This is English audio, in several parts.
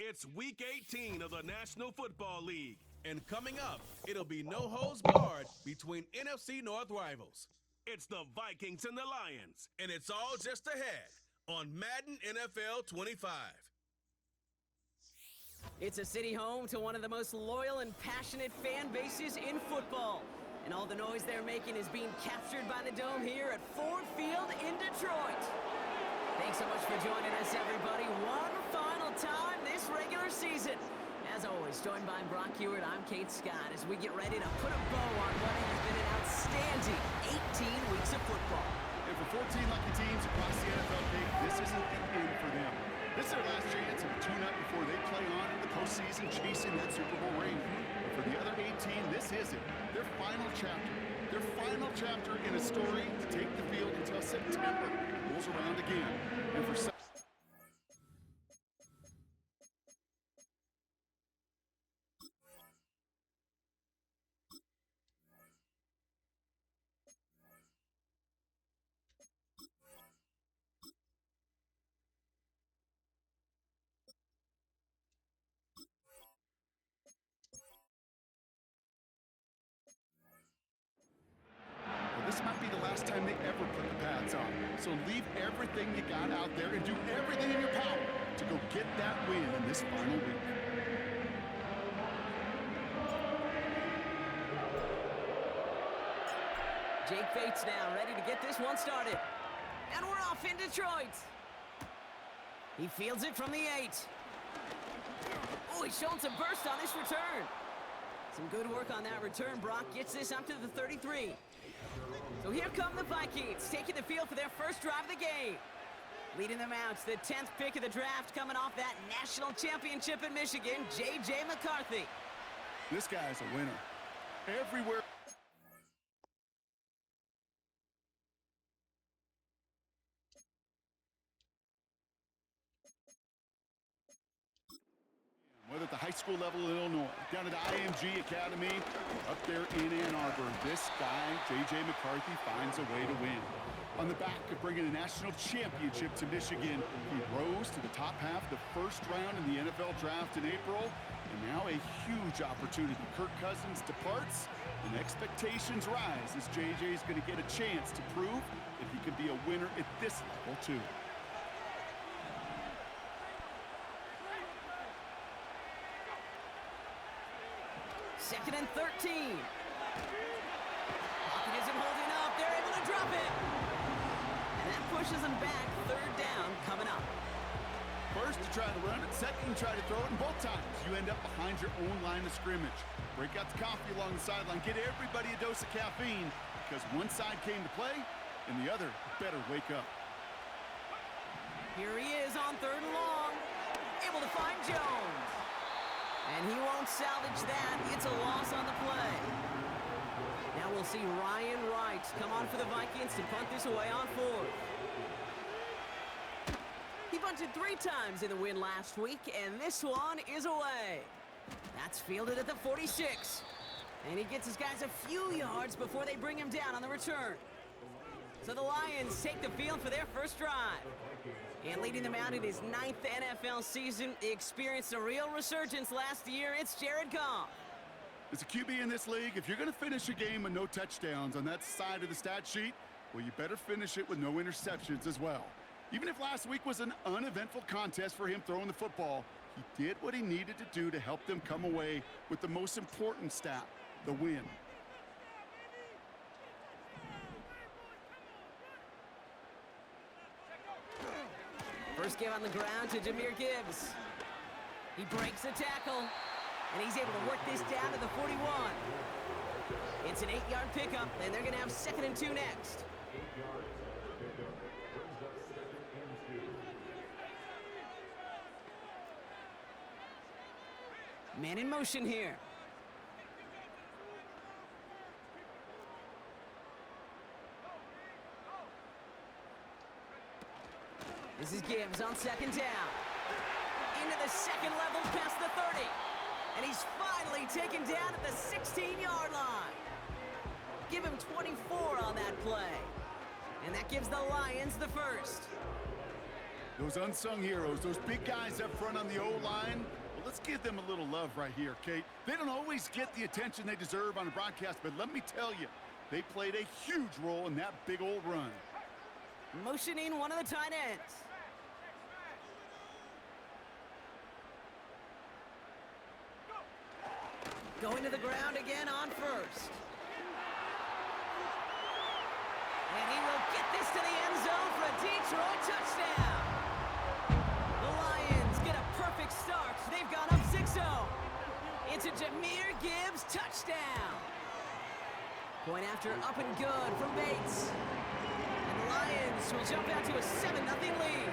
It's Week 18 of the National Football League. And coming up, it'll be no holds barred between NFC North rivals. It's the Vikings and the Lions, and it's all just ahead on Madden NFL 25. It's a city home to one of the most loyal and passionate fan bases in football. And all the noise they're making is being captured by the Dome here at Ford Field in Detroit. Thanks so much for joining us, everybody. One final time this regular season. As always, joined by Brock Hewitt, I'm Kate Scott as we get ready to put a bow on what has been an outstanding 18 weeks of football. And for 14 lucky teams across the NFL, Kate, this isn't the end for them. This is their last chance of a tune-up before they play on in the postseason chasing that Super Bowl ring. And for the other 18, this is it. Their final chapter. Their final chapter in a story to take the field until September rolls around again. And for some... This might be the last time they ever put the pads on. So leave everything you got out there and do everything in your power to go get that win in this final week. Jake Bates now ready to get this one started. And we're off in Detroit. He fields it from the 8. Oh, he's showing some burst on this return. Some good work on that return. Brock gets this up to the 33. So here come the Vikings, taking the field for their first drive of the game. Leading them out, the 10th pick of the draft, coming off that national championship in Michigan, J.J. McCarthy. This guy's a winner. Everywhere. Whether at the high school level in Illinois, down at the IMG Academy, up there in Ann Arbor, this guy, J.J. McCarthy, finds a way to win. On the back of bringing a national championship to Michigan, he rose to the top half of the first round in the NFL draft in April, and now a huge opportunity. Kirk Cousins departs, and expectations rise as J.J. is going to get a chance to prove that he can be a winner at this level, too. Second and 13. Pocket isn't holding up. They're able to drop it. And that pushes them back. Third down coming up. First, you try to run it. Second, you try to throw it. And both times, you end up behind your own line of scrimmage. Break out the coffee along the sideline. Get everybody a dose of caffeine because one side came to play and the other better wake up. Here he is on third and long. Able to find Jones. And he won't salvage that. It's a loss on the play. Now we'll see Ryan Wright come on for the Vikings to punt this away on fourth. He bunted 3 times in the win last week, and this one is away. That's fielded at the 46. And he gets his guys a few yards before they bring him down on the return. So the Lions take the field for their first drive. And leading them out in his 9th NFL season, he experienced a real resurgence last year. It's Jared Goff. As a QB in this league, if you're going to finish a game with no touchdowns on that side of the stat sheet, well, you better finish it with no interceptions as well. Even if last week was an uneventful contest for him throwing the football, he did what he needed to do to help them come away with the most important stat, the win. First give on the ground to Jahmyr Gibbs. He breaks the tackle, and he's able to work this down to the 41. It's an 8-yard pickup, and they're going to have 2nd and 2 next. Man in motion here. This is Gibbs on 2nd down. Into the second level past the 30. And he's finally taken down at the 16-yard line. Give him 24 on that play. And that gives the Lions the first. Those unsung heroes, those big guys up front on the O-line, Well, let's give them a little love right here, Kate. They don't always get the attention they deserve on a broadcast, but let me tell you, they played a huge role in that big old run. Motioning one of the tight ends. Going to the ground again on first. And he will get this to the end zone for a Detroit touchdown. The Lions get a perfect start. They've gone up 6-0. It's a Jahmyr Gibbs touchdown. Point after up and good from Bates. And the Lions will jump out to a 7-0 lead.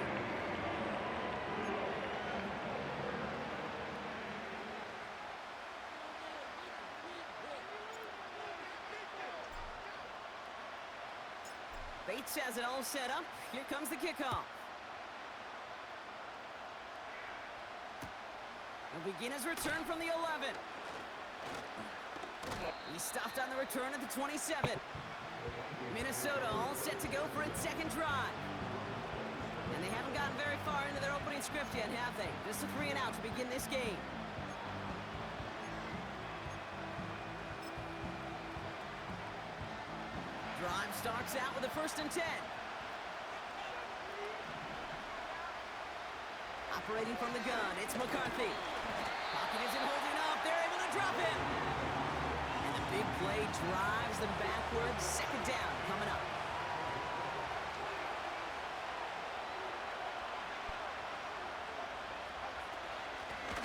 Bates has it all set up. Here comes the kickoff. He'll begin his return from the 11. He stopped on the return at the 27. Minnesota all set to go for its second drive. And they haven't gotten very far into their opening script yet, have they? Just a 3 and out to begin this game. Drive starts out with a 1st and 10. Operating from the gun, it's McCarthy. Pocket isn't holding up. They're able to drop him. And the big play drives them backwards. 2nd down coming up.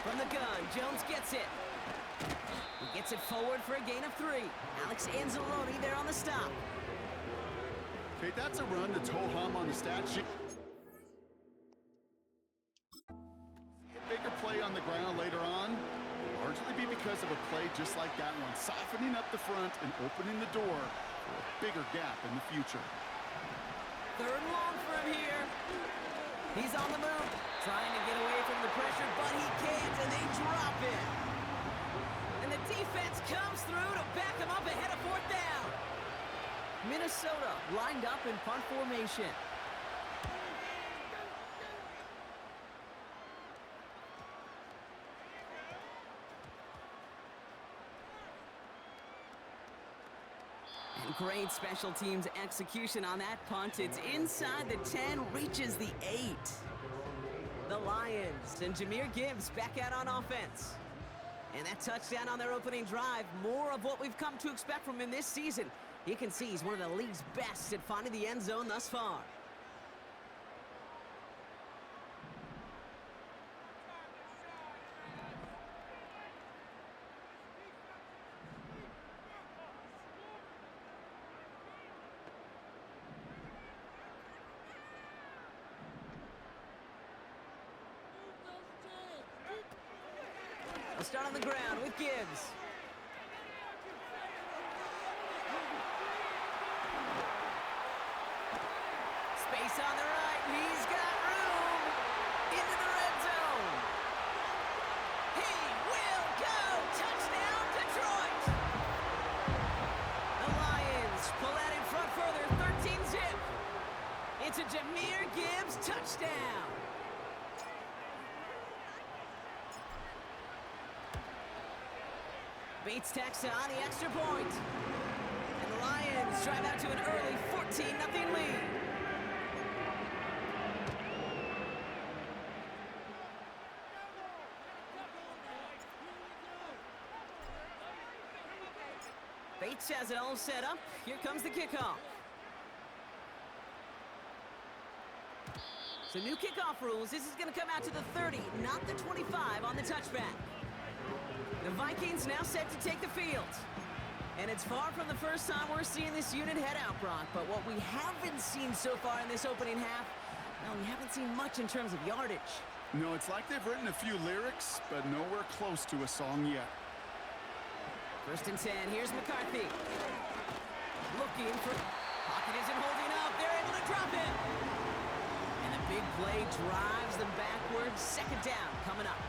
From the gun, Jones gets it. He gets it forward for a gain of 3. Alex Anzalone there on the stop. Okay, that's a run that's ho-hum on the stat sheet. Bigger play on the ground later on will largely be because of a play just like that one, softening up the front and opening the door for a bigger gap in the future. 3rd and long for him here. He's on the move, trying to get away from the pressure, but he can't, and they drop it. And the defense comes through to back him up ahead of 4th down. Minnesota lined up in punt formation. And great special teams execution on that punt. It's inside the 10, reaches the 8. The Lions and Jahmyr Gibbs back out on offense. And that touchdown on their opening drive, more of what we've come to expect from him this season. You can see he's one of the league's best at finding the end zone thus far. They'll start on the ground with Gibbs. Space on the right. He's got room. Into the red zone. He will go. Touchdown, Detroit. The Lions pull that in front further. 13-zip. It's a Jahmyr Gibbs touchdown. Bates tacks on the extra point. And the Lions drive out to an early 14-0 lead. Bates has it all set up. Here comes the kickoff. So new kickoff rules. This is going to come out to the 30, not the 25 on the touchback. The Vikings now set to take the field. And it's far from the first time we're seeing this unit head out, Brock. But what we haven't seen so far in this opening half, well, we haven't seen much in terms of yardage. No, it's like they've written a few lyrics, but nowhere close to a song yet. 1st and 10, here's McCarthy. Looking for... Pocket isn't holding up. They're able to drop it. And the big play drives them backwards. 2nd down coming up.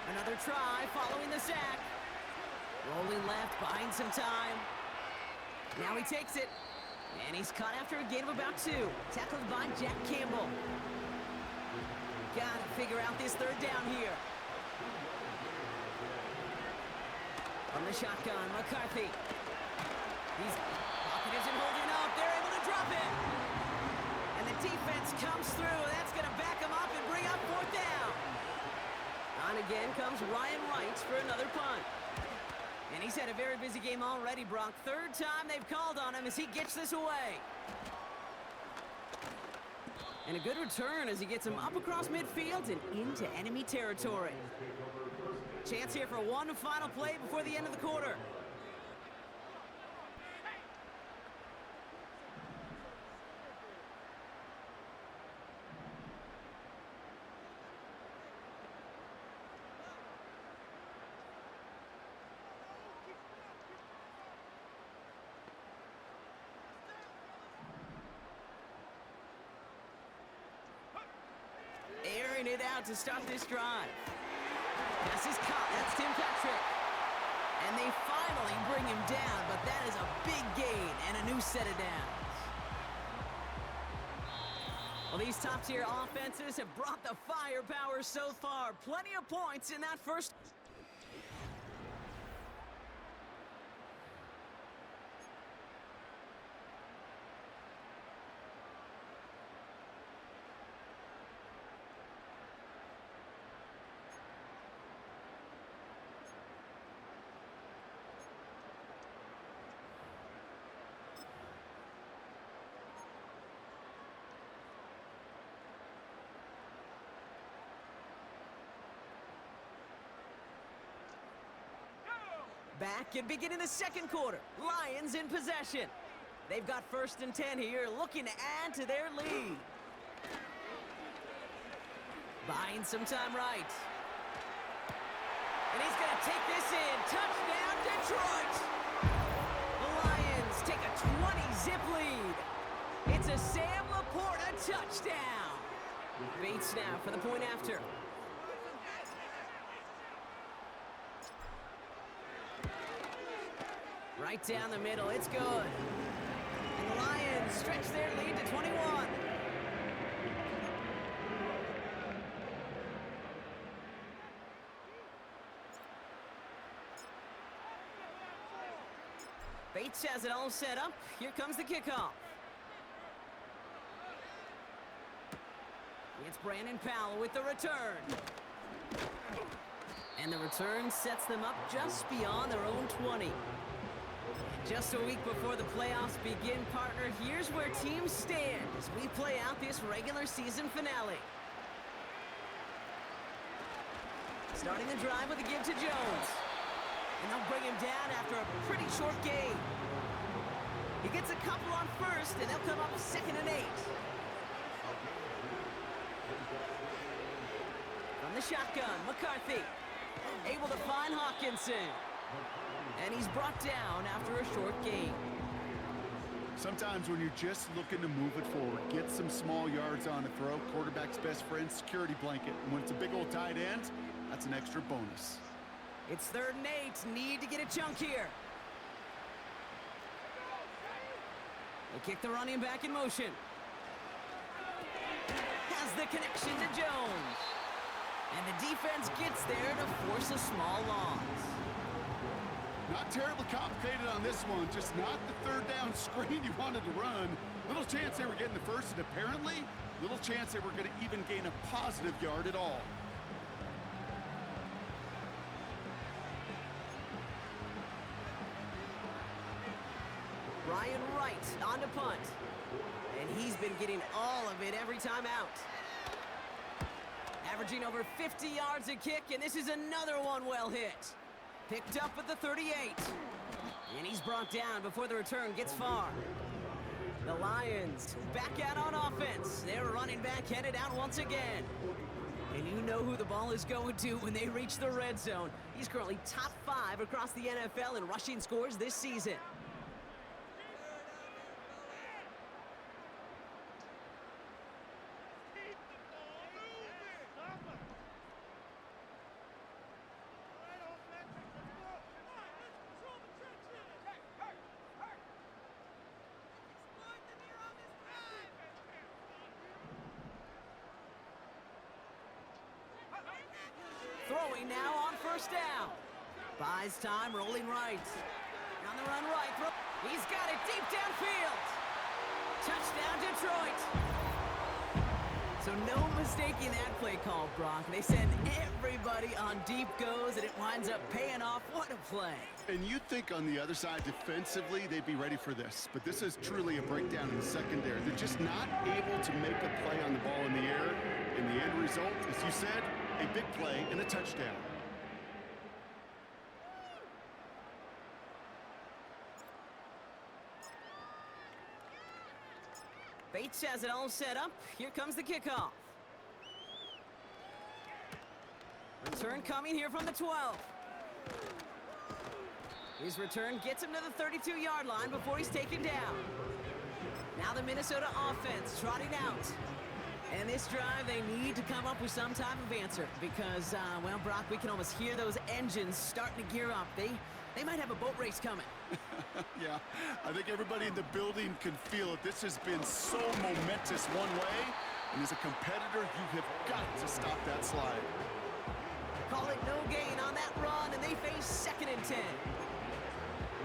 Another try following the sack. Rolling left, buying some time. Now he takes it. And he's caught after a gain of about 2. Tackled by Jack Campbell. Gotta figure out this third down here. From the shotgun, McCarthy. He's pocket isn't holding up. They're able to drop it. And the defense comes through. That's going to back him up and bring up 4th down. On again comes Ryan Wright for another punt. And he's had a very busy game already, Brock. 3rd time they've called on him as he gets this away. And a good return as he gets him up across midfield and into enemy territory. Chance here for one final play before the end of the quarter. Airing it out to start this drive. Pass is caught. That's Tim Patrick. And they finally bring him down, but that is a big gain and a new set of downs. Well, these top-tier offenses have brought the firepower so far. Plenty of points in that first. Back and beginning the second quarter. Lions in possession. They've got 1st and 10 here, looking to add to their lead. Buying some time right. And he's going to take this in. Touchdown, Detroit! The Lions take a 20-zip lead. It's a Sam Laporta touchdown. Bates now for the point after. Right down the middle, it's good. And the Lions stretch their lead to 21. Bates has it all set up. Here comes the kickoff. It's Brandon Powell with the return. And the return sets them up just beyond their own 20. Just a week before the playoffs begin, partner, here's where teams stand as we play out this regular season finale. Starting the drive with a give to Jones. And they'll bring him down after a pretty short game. He gets a couple on 1st, and they'll come up 2nd and 8. From the shotgun, McCarthy. Able to find Hawkinson. And he's brought down after a short gain. Sometimes when you're just looking to move it forward, get some small yards on the throw, quarterback's best friend, security blanket. And when it's a big old tight end, that's an extra bonus. It's 3rd and 8. Need to get a chunk here. They kick the running back in motion. Has the connection to Jones. And the defense gets there to force a small loss. Not terribly complicated on this one, just not the 3rd down screen you wanted to run. Little chance they were getting the 1st, and apparently, little chance they were going to even gain a positive yard at all. Ryan Wright on to punt. And he's been getting all of it every time out. Averaging over 50 yards a kick, and this is another one well hit. Picked up at the 38. And he's brought down before the return gets far. The Lions back out on offense. Their running back headed out once again. And you know who the ball is going to when they reach the red zone. He's currently top 5 across the NFL in rushing scores this season. now on first down. Buys time, rolling right. On the run right. He's got it deep downfield. Touchdown, Detroit. So no mistaking that play call, Brock. They send everybody on deep goes, and it winds up paying off. What a play. And you'd think on the other side, defensively, they'd be ready for this. But this is truly a breakdown in the secondary. They're just not able to make a play on the ball in the air. And the end result, as you said, a big play and a touchdown. Bates has it all set up. Here comes the kickoff. Return coming here from the 12. His return gets him to the 32-yard line before he's taken down. Now the Minnesota offense trotting out. And this drive, they need to come up with some type of answer because, well, Brock, we can almost hear those engines starting to gear up. They might have a boat race coming. Yeah, I think everybody in the building can feel it. This has been so momentous one way, and as a competitor, you have got to stop that slide. Call it no gain on that run, and they face 2nd and 10.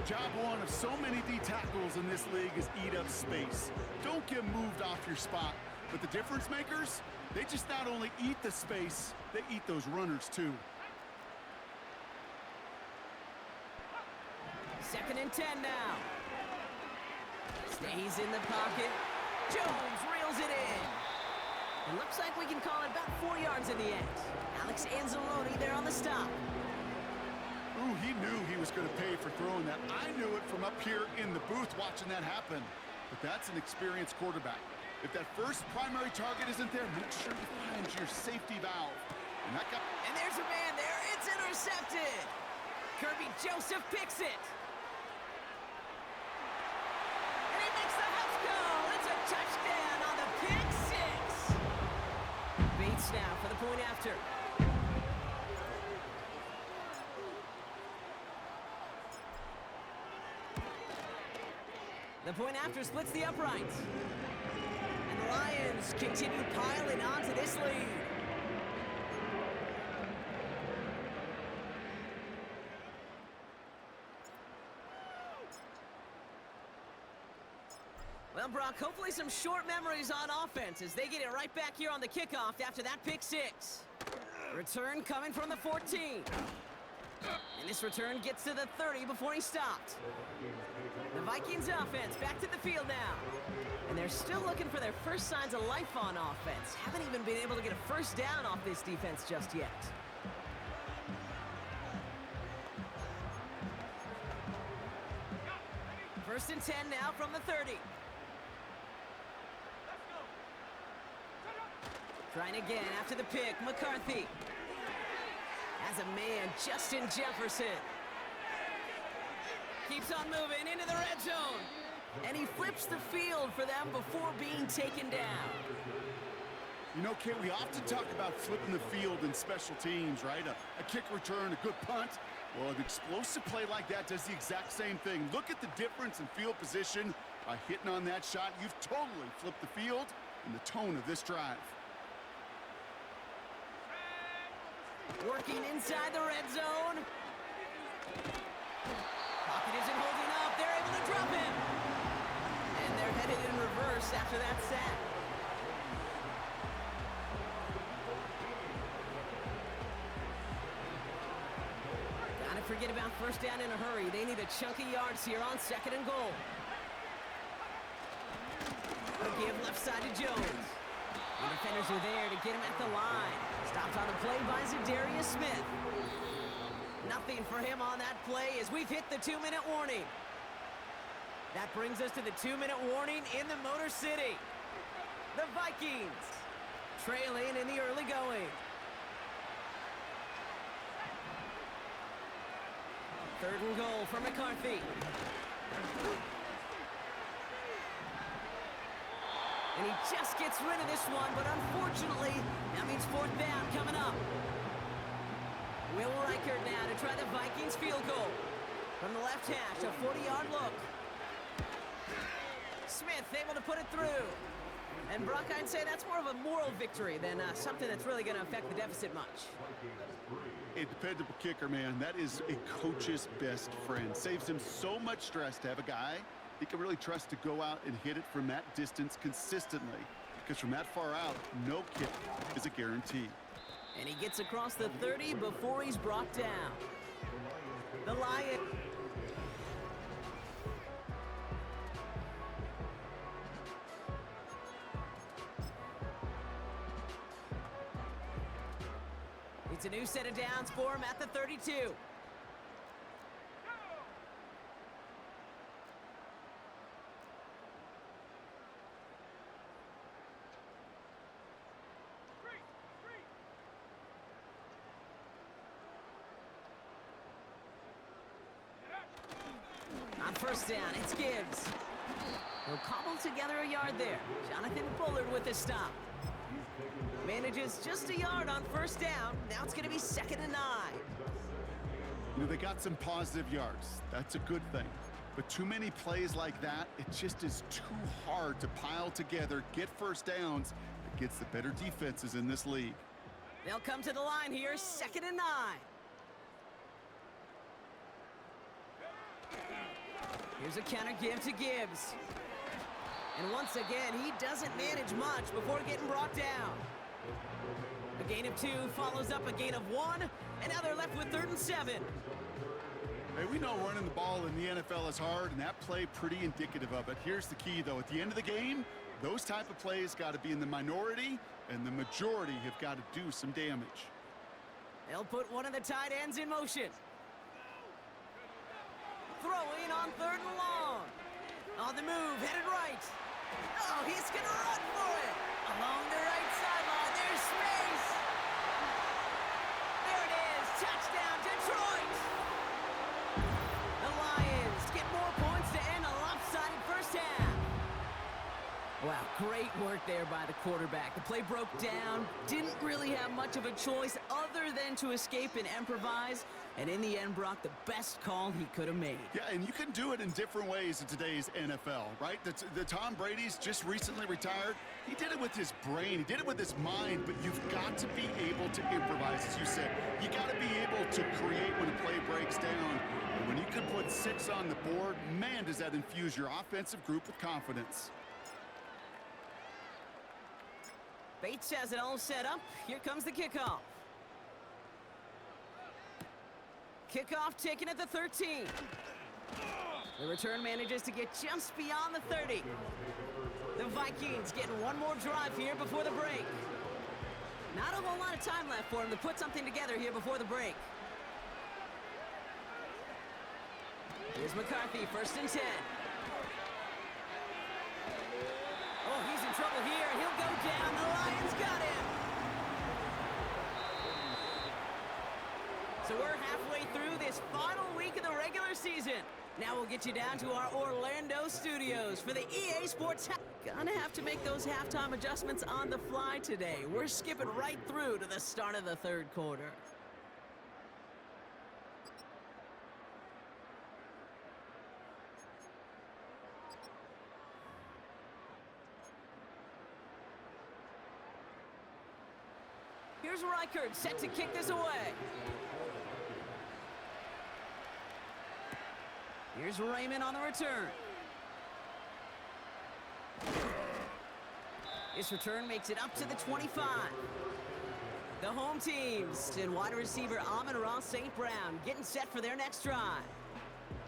Job one of so many D tackles in this league is eat up space. Don't get moved off your spot. But the difference makers, they just not only eat the space, they eat those runners too. 2nd and 10 now. Stays in the pocket. Jones reels it in. It looks like we can call it about 4 yards in the end. Alex Anzalone there on the stop. Ooh, he knew he was going to pay for throwing that. I knew it from up here in the booth watching that happen. But that's an experienced quarterback. If that first primary target isn't there, make sure you find your safety valve. And there's a man there. It's intercepted. Kirby Joseph picks it. And he makes the house go. It's a touchdown on the pick six. Bates now for the point after. The point after splits the uprights. And the Lions continue piling onto this lead. Well, Brock, hopefully some short memories on offense as they get it right back here on the kickoff after that pick six. Return coming from the 14. And this return gets to the 30 before he stopped. The Vikings offense back to the field now. And they're still looking for their first signs of life on offense. Haven't even been able to get a first down off this defense just yet. First and 10 now from the 30. Trying again after the pick, McCarthy. As a man, Justin Jefferson. Keeps on moving into the red zone. And he flips the field for them before being taken down. You know, Kate, we often talk about flipping the field in special teams, right? A kick return, a good punt. Well, an explosive play like that does the exact same thing. Look at the difference in field position. By hitting on that shot, you've totally flipped the field and the tone of this drive. Working inside the red zone. Pocket isn't holding up. They're able to drop him. And they're headed in reverse after that sack. Gotta forget about first down in a hurry. They need a chunk of yards here on 2nd and goal. A give left side to Jones. The defenders are there to get him at the line. Stopped on the play by Zadarius Smith. Nothing for him on that play as we've hit the 2-minute warning. That brings us to the 2-minute warning in the Motor City. The Vikings trailing in the early going. 3rd and goal for McCarthy. And he just gets rid of this one, but unfortunately, that means 4th down coming up. Will Reichert now to try the Vikings field goal. From the left hash, a 40-yard look. Smith able to put it through. And Brock, I'd say that's more of a moral victory than something that's really going to affect the deficit much. A dependable kicker, man. That is a coach's best friend. Saves him so much stress to have a guy he can really trust to go out and hit it from that distance consistently. Because from that far out, no kick is a guarantee. And he gets across the 30 before he's brought down. The Lions. It's a new set of downs for him at the 32. On first down, it's Gibbs. He'll cobble together a yard there. Jonathan Bullard with the stop. Manages just a yard on first down. Now it's going to be 2nd and 9. You know, they got some positive yards. That's a good thing. But too many plays like that, it just is too hard to pile together, get first downs against the better defenses in this league. They'll come to the line here, 2nd and 9. Here's a counter give to Gibbs. And once again, he doesn't manage much before getting brought down. A gain of 2 follows up a gain of 1, and now they're left with 3rd and 7. Hey, we know running the ball in the NFL is hard, and that play pretty indicative of it. Here's the key, though. At the end of the game, those type of plays got to be in the minority, and the majority have got to do some damage. They'll put one of the tight ends in motion. Throwing on 3rd and long. On the move, headed right. Oh, he's going to run for it. Along the right sideline, there's space. There it is, touchdown, Detroit. The Lions get more points to end a lopsided first half. Wow, great work there by the quarterback. The play broke down, didn't really have much of a choice other than to escape and improvise. And in the end, Brock, the best call he could have made. Yeah, and you can do it in different ways in today's NFL, right? The Tom Brady's just recently retired. He did it with his brain. He did it with his mind, but you've got to be able to improvise, as you said. You got to be able to create when a play breaks down. And when you can put 6 on the board, man, does that infuse your offensive group with confidence. Bates has it all set up. Here comes the kickoff. Kickoff taken at the 13. The return manages to get just beyond the 30. The Vikings getting one more drive here before the break. Not a whole lot of time left for him to put something together here before the break. Here's McCarthy, 1st and 10. Oh, he's in trouble here. He'll go down. The Lions got him. So we're halfway through this final week of the regular season. Now we'll get you down to our Orlando studios for the EA Sports. Gonna have to make those halftime adjustments on the fly today. We're skipping right through to the start of the 3rd quarter. Here's Reichert set to kick this away. Here's Raymond on the return. This return makes it up to the 25. The home teams and wide receiver Amon-Ra St. Brown getting set for their next drive.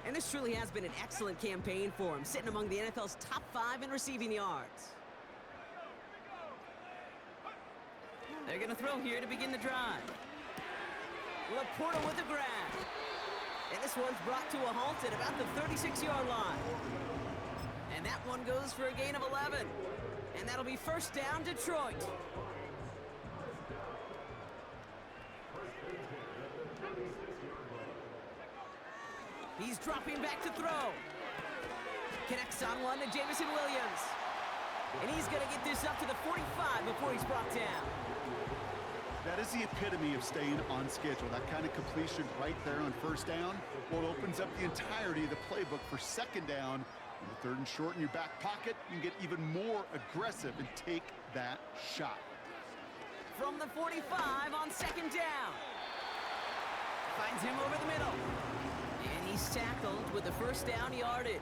And this truly has been an excellent campaign for him, sitting among the NFL's top 5 in receiving yards. They're going to throw here to begin the drive. Laporta with the grab. And this one's brought to a halt at about the 36-yard line. And that one goes for a gain of 11. And that'll be 1st down, Detroit. He's dropping back to throw. Connects on one to Jamison Williams. And he's going to get this up to the 45 before he's brought down. That is the epitome of staying on schedule. That kind of completion right there on 1st down, well, it opens up the entirety of the playbook for 2nd down On the 3rd and short in your back pocket, you can get even more aggressive and take that shot. From the 45 on 2nd down. Finds him over the middle. And he's tackled with the 1st down yardage.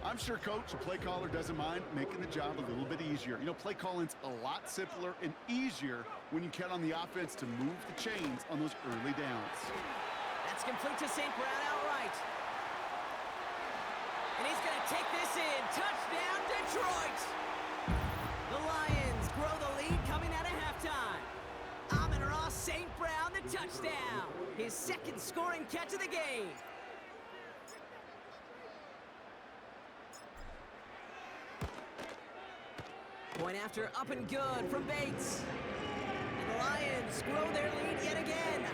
I'm sure Coach, the play caller, doesn't mind making the job a little bit easier. You know, play calling's a lot simpler and easier when you count on the offense to move the chains on those early downs. That's complete to St. Brown outright. And he's going to take this in. Touchdown, Detroit! The Lions grow the lead coming out of halftime. Amon-Ra St. Brown, the touchdown. His 2nd scoring catch of the game. Point after up and good from Bates. And the Lions grow their lead yet again.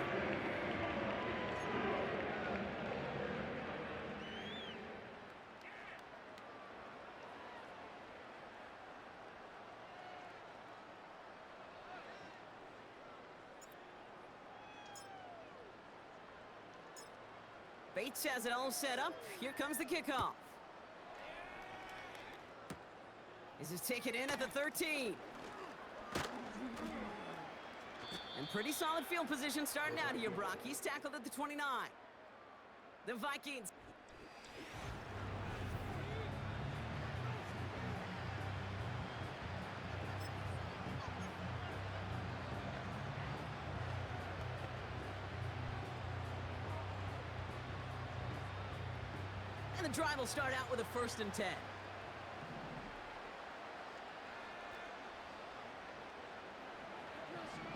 Bates has it all set up. Here comes the kickoff. This is taken in at the 13. And pretty solid field position starting out here, Brock. He's tackled at the 29. The Vikings. And the drive will start out with a 1st and 10.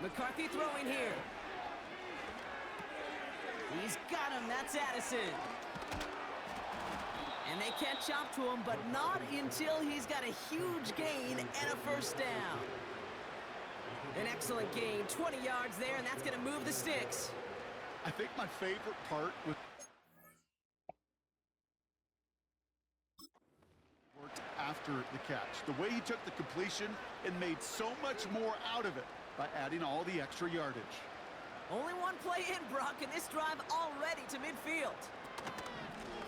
McCarthy throwing here. He's got him. That's Addison. And they can't chop to him, but not until he's got a huge gain and a 1st down. An excellent gain, 20 yards there, and that's going to move the sticks. I think my favorite part was after the catch. The way he took the completion and made so much more out of it by adding all the extra yardage. Only one play in, Brock, and this drive already to midfield.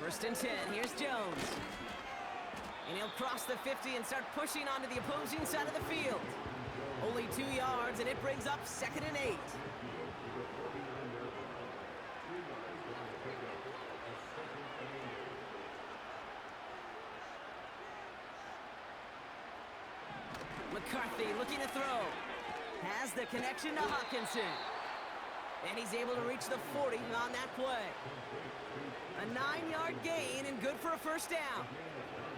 1st and 10, here's Jones. And he'll cross the 50 and start pushing onto the opposing side of the field. Only 2 yards, and it brings up 2nd and 8. McCarthy looking to throw. Has the connection to Hawkinson. And he's able to reach the 40 on that play. A 9-yard gain and good for a 1st down.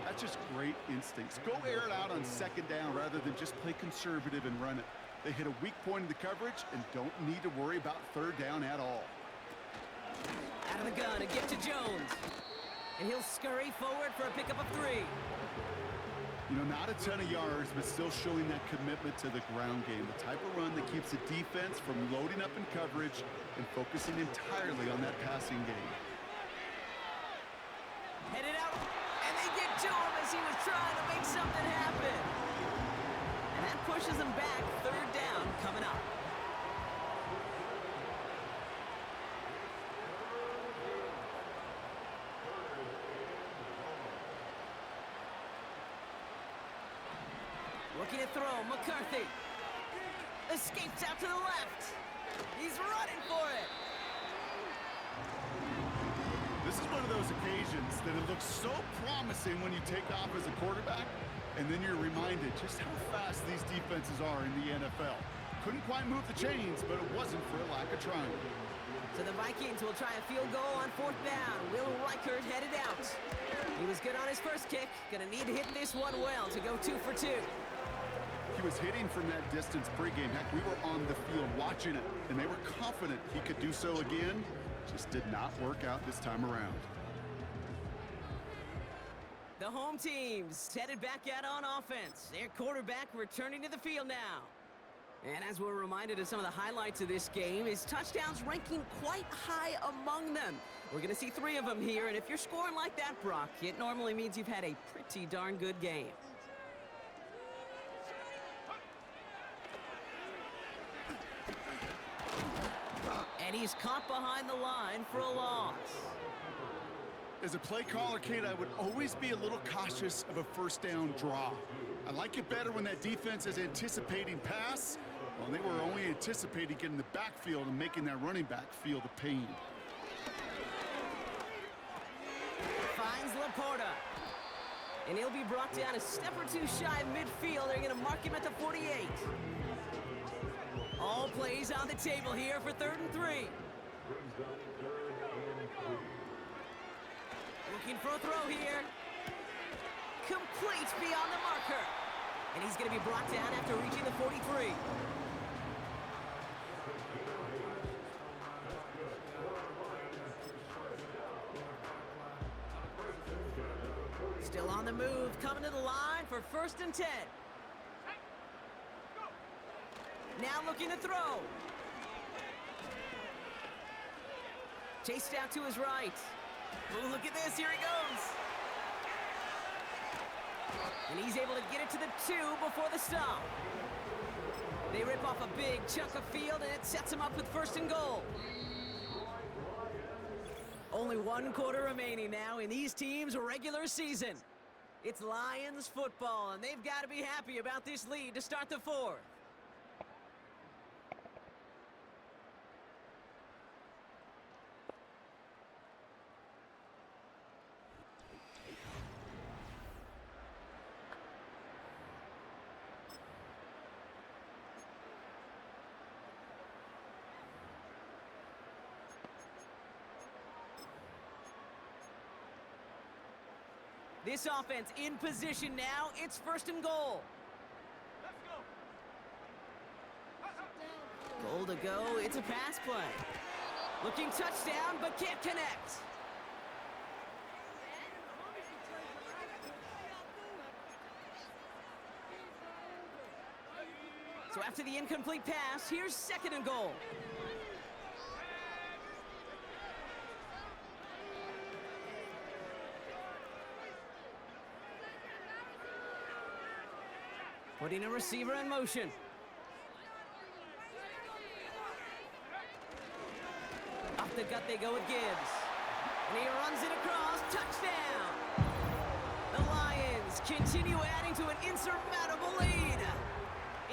That's just great instincts. Go air it out on 2nd down rather than just play conservative and run it. They hit a weak point in the coverage and don't need to worry about 3rd down at all. Out of the gun, a gift to Jones. And he'll scurry forward for a pickup of 3. You know, not a ton of yards, but still showing that commitment to the ground game. The type of run that keeps the defense from loading up in coverage and focusing entirely on that passing game. Headed out, and they get to him as he was trying to make something happen. And that pushes him back, 3rd down coming up. Looking to throw, McCarthy. Escapes out to the left. He's running for it. This is one of those occasions that it looks so promising when you take off as a quarterback, and then you're reminded just how fast these defenses are in the NFL. Couldn't quite move the chains, but it wasn't for a lack of trying. So the Vikings will try a field goal on 4th down. Will Reichert headed out. He was good on his first kick. Gonna need to hit this one well to go 2 for 2. He was hitting from that distance pregame. Heck, we were on the field watching it, and they were confident he could do so again. Just did not work out this time around. The home team's headed back out on offense. Their quarterback returning to the field now. And as we're reminded of some of the highlights of this game, his touchdowns ranking quite high among them. We're going to see 3 of them here, and if you're scoring like that, Brock, it normally means you've had a pretty darn good game. And he's caught behind the line for a loss. As a play caller, Kate, I would always be a little cautious of a first down draw. I like it better when that defense is anticipating pass. Well, they were only anticipating getting the backfield and making that running back feel the pain. Finds Laporta. And he'll be brought down a step or two shy of midfield. They're going to mark him at the 48. All plays on the table here for 3rd and 3. Looking for a throw here. Complete beyond the marker. And he's going to be brought down after reaching the 43. Still on the move, coming to the line for 1st and 10. Now looking to throw. Chased out to his right. Ooh, look at this, here he goes. And he's able to get it to the 2 before the stop. They rip off a big chunk of field, and it sets him up with 1st and goal. Only 1 quarter remaining now in these teams' regular season. It's Lions football, and they've got to be happy about this lead to start the 4th. This offense in position now. It's 1st and goal. Goal to go. It's a pass play. Looking touchdown, but can't connect. So after the incomplete pass, here's 2nd and goal. Putting a receiver in motion. Off the gut they go with Gibbs. And he runs it across. Touchdown! The Lions continue adding to an insurmountable lead.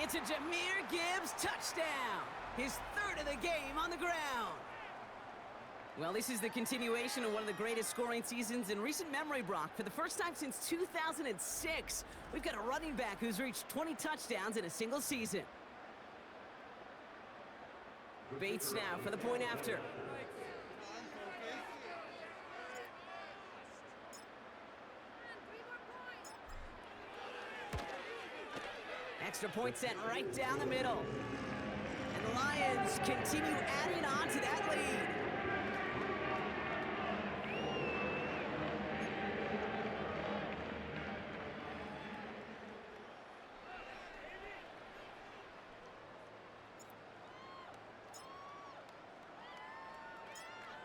It's a Jahmyr Gibbs touchdown. His 3rd of the game on the ground. Well, this is the continuation of one of the greatest scoring seasons in recent memory, Brock. For the first time since 2006, we've got a running back who's reached 20 touchdowns in a single season. Bates now for the point after. Extra point sent right down the middle. And the Lions continue adding on to that lead.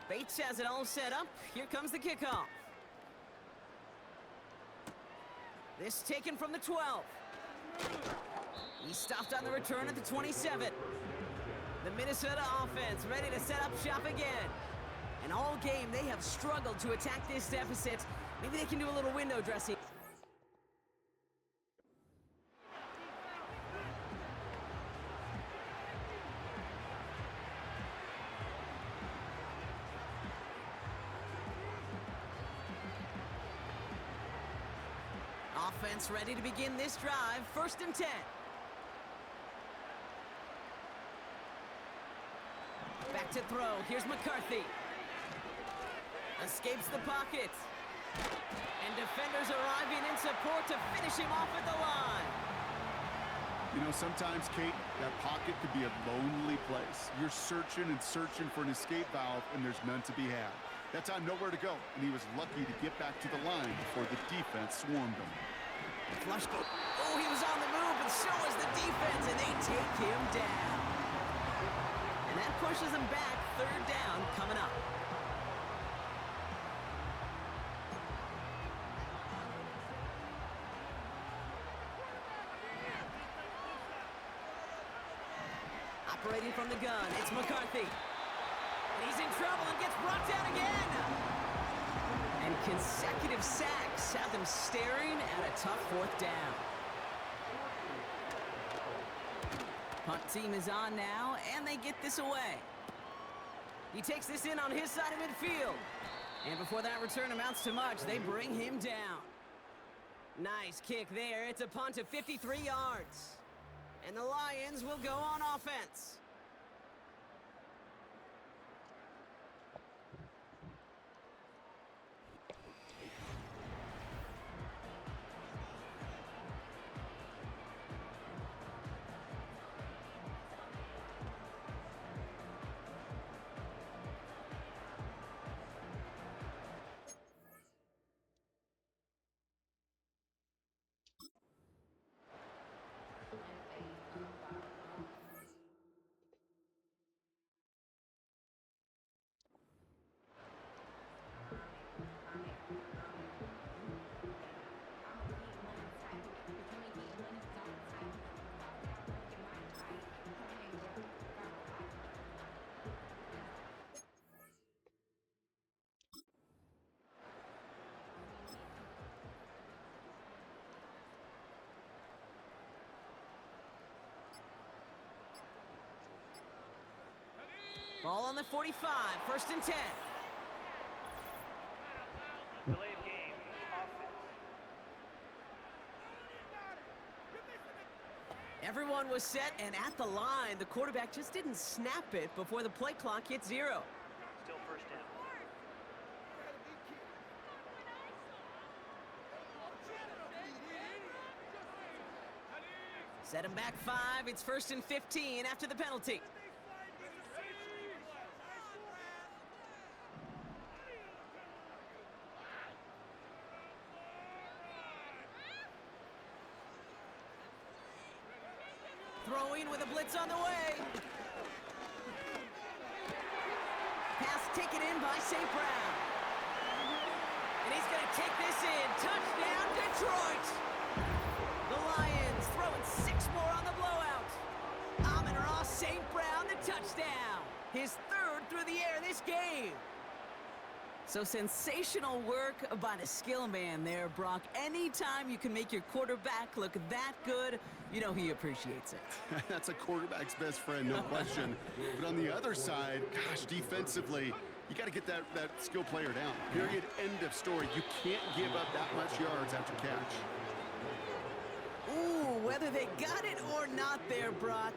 Bates has it all set up. Here comes the kickoff. This taken from the 12. He stopped on the return at the 27. The Minnesota offense ready to set up shop again. And all game they have struggled to attack this deficit. Maybe they can do a little window dressing. Offense ready to begin this drive. 1st and 10. Back to throw. Here's McCarthy. Escapes the pocket. And defenders arriving in support to finish him off at the line. You know, sometimes, Kate, that pocket could be a lonely place. You're searching and searching for an escape valve, and there's none to be had. That time, nowhere to go, and he was lucky to get back to the line before the defense swarmed him. Flush. Oh, he was on the move, but so was the defense, and they take him down. And that pushes him back. 3rd down coming up. Operating from the gun, it's McCarthy. And he's in trouble and gets brought down again. And consecutive sacks have them staring at a tough fourth down. Punt team is on now, and they get this away. He takes this in on his side of midfield. And before that return amounts to much, they bring him down. Nice kick there. It's a punt of 53 yards. And the Lions will go on offense. Ball on the 45, 1st and 10. Delay of game, offense. Everyone was set and at the line. The quarterback just didn't snap it before the play clock hit 0. Still first down. Set him back 5. It's 1st and 15 after the penalty. Throwing with a blitz on the way. Pass taken in by St. Brown. And he's going to take this in. Touchdown, Detroit. The Lions throwing 6 more on the blowout. Amon-Ra St. Brown, the touchdown. His 3rd through the air this game. So sensational work by the skill man there, Brock. Anytime you can make your quarterback look that good, you know he appreciates it. That's a quarterback's best friend, no question. But on the other side, gosh, defensively, you got to get that skill player down. Period, end of story. You can't give up that much yards after catch. Ooh, whether they got it or not there, Brock,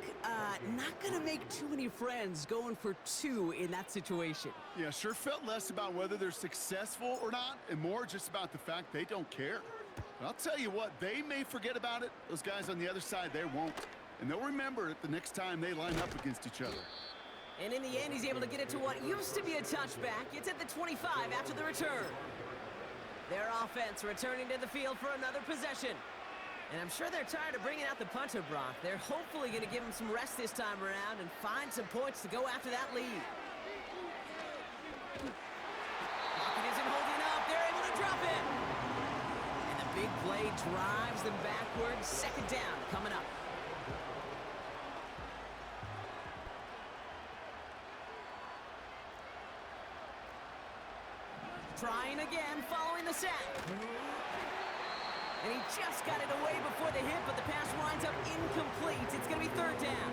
not going to make too many friends going for 2 in that situation. Yeah, sure felt less about whether they're successful or not, and more just about the fact they don't care. But I'll tell you what, they may forget about it. Those guys on the other side, they won't. And they'll remember it the next time they line up against each other. And in the end, he's able to get it to what used to be a touchback. It's at the 25 after the return. Their offense returning to the field for another possession. And I'm sure they're tired of bringing out the punter, Brock. They're hopefully going to give him some rest this time around and find some points to go after that lead. Pocket isn't holding up. They're able to drop it. And the big play drives them backwards. 2nd down coming up. Trying again, following the sack. And he just got it away before the hit, but the pass winds up incomplete. It's going to be 3rd down.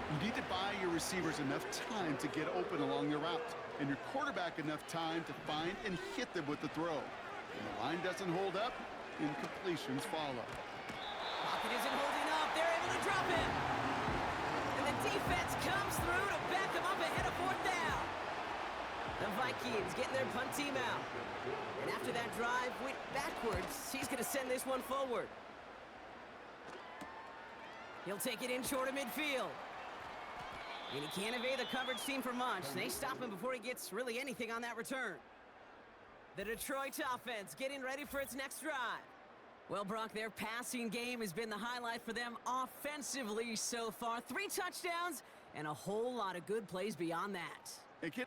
You need to buy your receivers enough time to get open along the route, and your quarterback enough time to find and hit them with the throw. When the line doesn't hold up, incompletions follow. Pocket isn't holding up. They're able to drop it. And the defense comes through to back them up ahead of 4th down. The Vikings getting their punt team out. And after that drive went backwards, he's going to send this one forward. He'll take it in short of midfield. And he can't evade the coverage team for much. They stop him before he gets really anything on that return. The Detroit offense getting ready for its next drive. Well, Brock, their passing game has been the highlight for them offensively so far. 3 touchdowns and a whole lot of good plays beyond that. Hey, kid.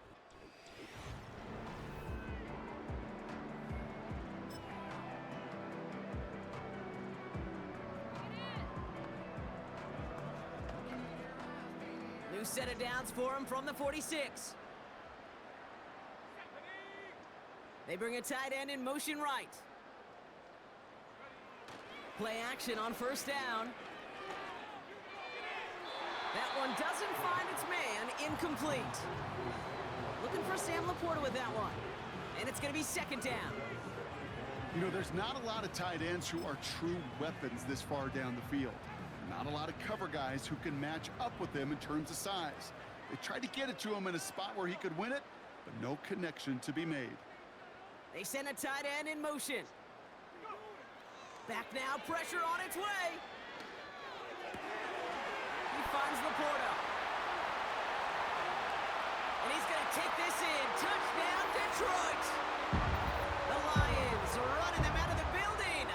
New set of downs for him from the 46. They bring a tight end in motion right. Play action on first down. That one doesn't find its man, incomplete. Looking for Sam Laporta with that one. And it's going to be second down. You know, there's not a lot of tight ends who are true weapons this far down the field. Not a lot of cover guys who can match up with them in terms of size. They tried to get it to him in a spot where he could win it, but no connection to be made. They send a tight end in motion. Back now, pressure on its way. He finds Laporta. And he's going to take this in. Touchdown, Detroit! The Lions are running them out of the building.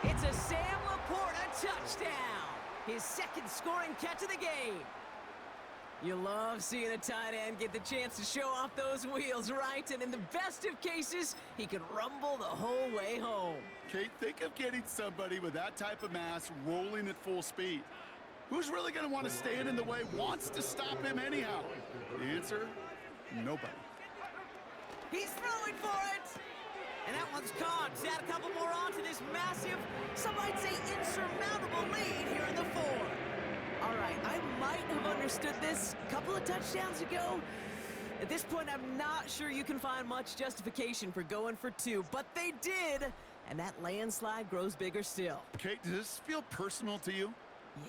It's a Sam Laporta touchdown. His second scoring catch of the game. You love seeing a tight end get the chance to show off those wheels, right? And in the best of cases, he could rumble the whole way home. Kate, think of getting somebody with that type of mass rolling at full speed. Who's really going to want to stand in the way, wants to stop him anyhow? The answer, nobody. He's throwing for it! And that one's caught. Add a couple more on to this massive, some might say insurmountable lead here in the fourth. All right, I might have understood this a couple of touchdowns ago. At this point, I'm not sure you can find much justification for going for two, but they did, and that landslide grows bigger still. Kate, does this feel personal to you?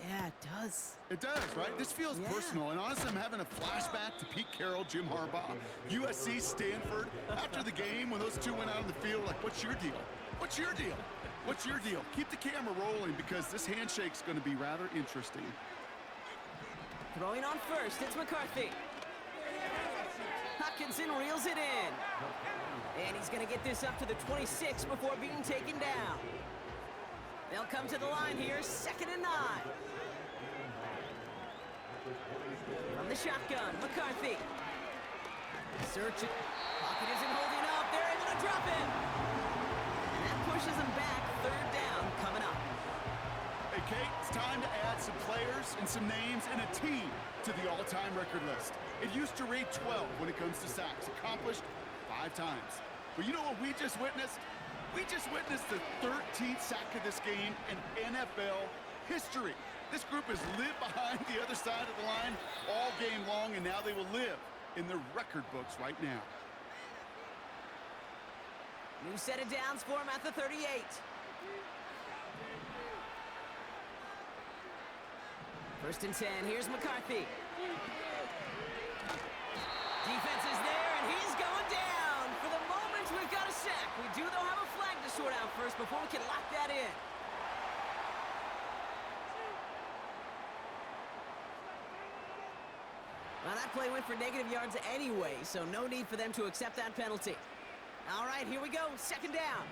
Yeah, it does. It does, right? This feels personal, and honestly, I'm having a flashback to Pete Carroll, Jim Harbaugh, USC, Stanford. After the game, when those two went out on the field, like, what's your deal? What's your deal? What's your deal? Keep the camera rolling because this handshake's going to be rather interesting. Throwing on first, it's McCarthy. Hutchinson reels it in. And he's going to get this up to the 26 before being taken down. They'll come to the line here, 2nd and 9. From the shotgun, McCarthy. Searching. Pocket isn't holding up. They're able to drop him. And that pushes them back. 3rd down coming up. Hey, Kate, it's time to add some players and some names and a team to the all-time record list. It used to read 12 when it comes to sacks, accomplished 5 times. But you know what we just witnessed? We just witnessed the 13th sack of this game in NFL history. This group has lived behind the other side of the line all game long, and now they will live in the record books right now. New set of downs for him at the 38. First and 10, here's McCarthy. Defense is there, and he's going down. For the moment, we've got a sack. We do, though, have a flag to sort out first before we can lock that in. Well, that play went for negative yards anyway, so no need for them to accept that penalty. All right, here we go, 2nd down.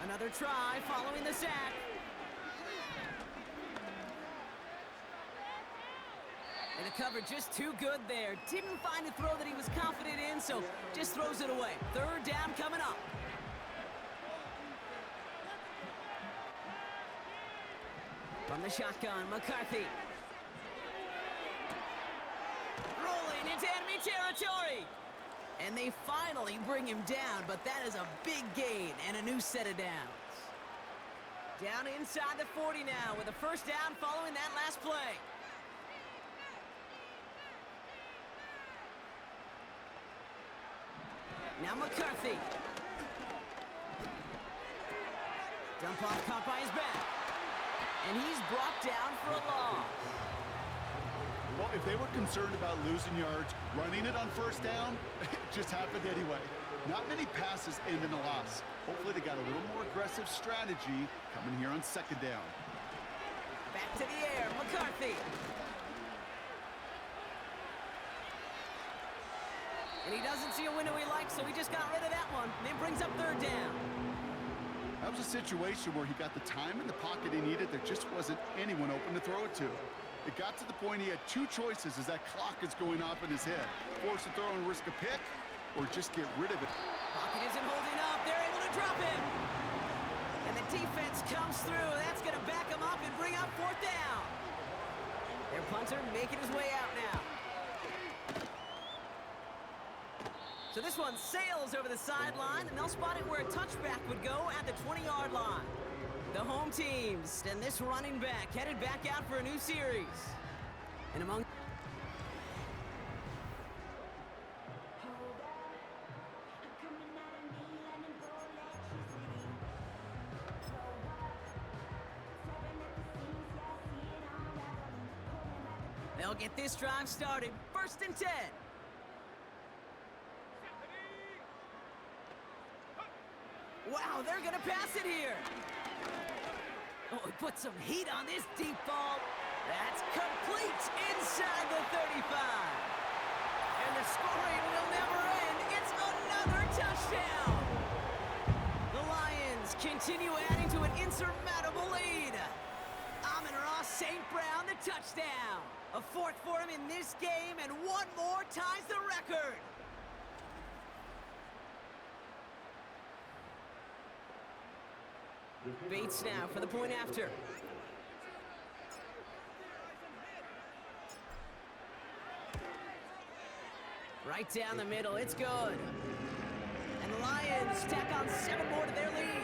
Another try following the sack. And the cover just too good there. Didn't find a throw that he was confident in, so just throws it away. 3rd down coming up. From the shotgun, McCarthy. Rolling into enemy territory. And they finally bring him down, but that is a big gain and a new set of downs. Down inside the 40 now with a 1st down following that last play. Now McCarthy. Dump off caught by his back. And he's brought down for a loss. Well, if they were concerned about losing yards, running it on 1st down, it just happened anyway. Not many passes end in a loss. Hopefully they got a little more aggressive strategy coming here on 2nd down. Back to the air, McCarthy. And he doesn't see a window he likes, so he just got rid of that one. And it brings up 3rd down. That was a situation where he got the time in the pocket he needed. There just wasn't anyone open to throw it to. It got to the point he had 2 choices as that clock is going off in his head. Force a throw and risk a pick, or just get rid of it. Pocket isn't holding up. They're able to drop him. And the defense comes through. That's going to back him up and bring up 4th down. Their punter making his way out now. So this one sails over the sideline, and they'll spot it where a touchback would go at the 20-yard line. The home teams and this running back headed back out for a new series. And among... They'll get this drive started. 1st and 10. Wow, they're gonna pass it here. Oh, he put some heat on this deep ball. That's complete inside the 35. And the scoring will never end. It's another touchdown. The Lions continue adding to an insurmountable lead. Amon-Ra St. Brown, the touchdown. A 4th for him in this game, and one more ties the record. Bates now for the point after. Right down the middle, it's good. And the Lions tack on 7 more to their lead.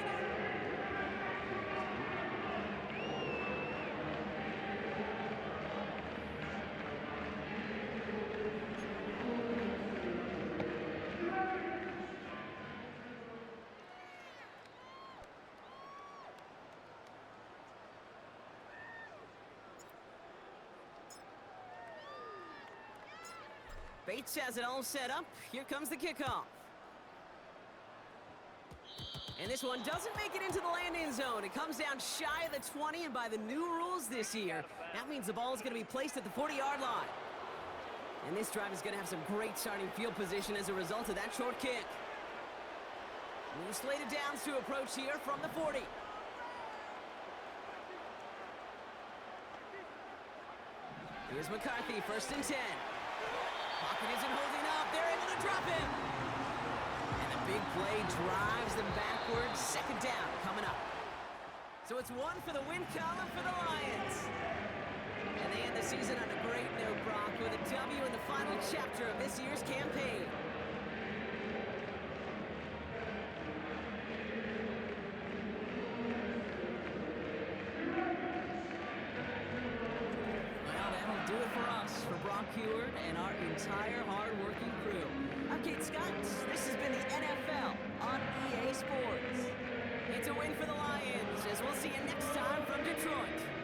Bates has it all set up. Here comes the kickoff. And this one doesn't make it into the landing zone. It comes down shy of the 20, and by the new rules this year, that means the ball is going to be placed at the 40-yard line. And this drive is going to have some great starting field position as a result of that short kick. New slated downs to approach here from the 40. Here's McCarthy, 1st and 10. Pocket isn't holding up. They're able to drop him. And the big play drives them backwards. 2nd down coming up. So it's 1 for the win column for the Lions. And they end the season on a great note, Brock, with a W in the final chapter of this year's campaign. For Brock Heward and our entire hard-working crew. I'm Kate Scott. This has been the NFL on EA Sports. It's a win for the Lions, as we'll see you next time from Detroit.